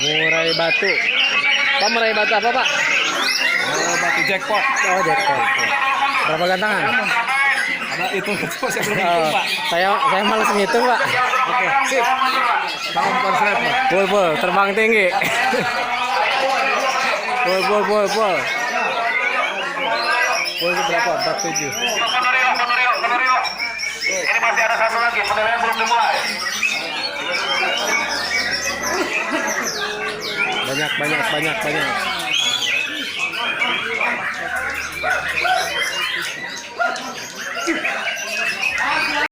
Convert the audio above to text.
Murai batu. Pak, murai batu apa, Pak? Oh, batu jackpot. Oh, jackpot. Berapa gantangan? Ada itu saya belum Oh, hitung, Pak. saya malas ngitung, Pak. Oke, sip. Tangan konslet, Pak. Pul, terbang tinggi. Pul. Pul berapa? 47. Ini masih ada satu lagi, penilaian belum dimulai. Banyak.